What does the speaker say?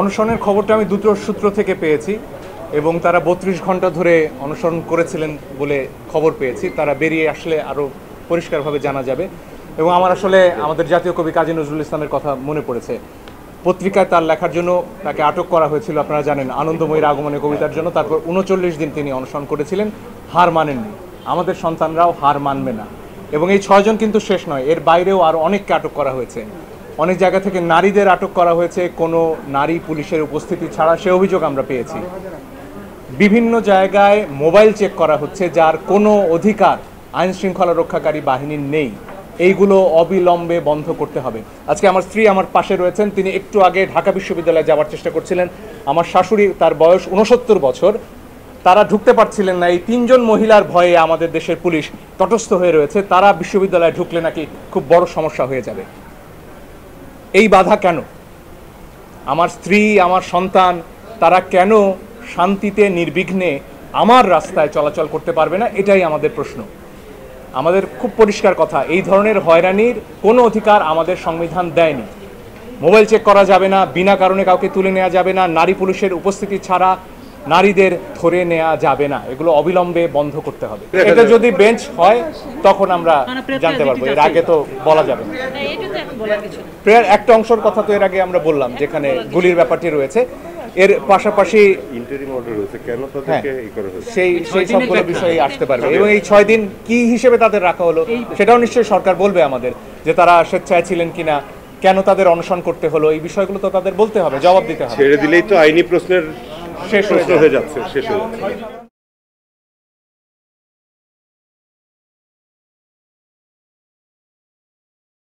অনশনের খবরটা আমি দুটো সূত্র থেকে পেয়েছি এবং তারা ৩২ ঘন্টা ধরে অনশন করেছিলেন বলে খবর পেয়েছি। তারা বেরিয়ে আসলে আরও পরিষ্কারভাবে জানা যাবে। এবং আমার আসলে আমাদের জাতীয় কবি কাজী নজরুল ইসলামের কথা মনে পড়েছে। পত্রিকায় তার লেখার জন্য তাকে আটক করা হয়েছিল, আপনারা জানেন, আনন্দময়ীর আগমনে কবিতার জন্য। তারপর ৩৯ দিন তিনি অনশন করেছিলেন, হার মানেননি। আমাদের সন্তানরাও হার মানবে না। এবং এই ৬ জন কিন্তু শেষ নয়, এর বাইরেও আরও অনেককে আটক করা হয়েছে। অনেক জায়গা থেকে নারীদের আটক করা হয়েছে কোনো নারী পুলিশের উপস্থিতি ছাড়া, সে অভিযোগ আমরা পেয়েছি। বিভিন্ন জায়গায় মোবাইল চেক করা হচ্ছে, যার কোনো অধিকার আইন শৃঙ্খলা রক্ষাকারী বাহিনীর নেই। এইগুলো অবিলম্বে বন্ধ করতে হবে। আজকে আমার স্ত্রী আমার পাশে রয়েছেন, তিনি একটু আগে ঢাকা বিশ্ববিদ্যালয়ে যাওয়ার চেষ্টা করছিলেন। আমার শাশুড়ি, তার বয়স ৬৯ বছর, তারা ঢুকতে পারছিলেন না। এই ৩ জন মহিলার ভয়ে আমাদের দেশের পুলিশ তটস্থ হয়ে রয়েছে। তারা বিশ্ববিদ্যালয়ে ঢুকলে নাকি খুব বড় সমস্যা হয়ে যাবে। এই বাধা কেন? আমার স্ত্রী, আমার সন্তান, তারা কেন শান্তিতে নির্বিঘ্নে আমার রাস্তায় চলাচল করতে পারবে না? এটাই আমাদের প্রশ্ন। আমাদের খুব পরিষ্কার কথা, এই ধরনের হয়রানির কোনো অধিকার আমাদের সংবিধান দেয়নি। মোবাইল চেক করা যাবে না, বিনা কারণে কাউকে তুলে নেওয়া যাবে না, নারী পুলিশের উপস্থিতি ছাড়া নারীদের ধরে নেওয়া যাবে না। এগুলো অবিলম্বে বন্ধ করতে হবে। এটা যদি বেঞ্চ হয় তখন আমরা জানতে পারবো, এর আগে তো বলা যাবে না। প্রেয়ার একটা অংশের কথা তো এর আগে আমরা বললাম, যেখানে গুলির ব্যাপারটি রয়েছে। এর পাশাপাশি সেই সবগুলো বিষয়ে আসতে পারবে। এবং এই 6 দিন কি হিসেবে তাদের রাখা হলো সেটাও নিশ্চয়ই সরকার বলবে আমাদের, যে তারা স্বেচ্ছায় ছিলেন কিনা, কেন তাদের অনশন করতে হলো, এই বিষয়গুলো তো তাদের বলতে হবে, জবাব দিতে হবে। ছেড়ে দিলেই তো আইনি প্রশ্নের শেষ হয়ে যাচ্ছে।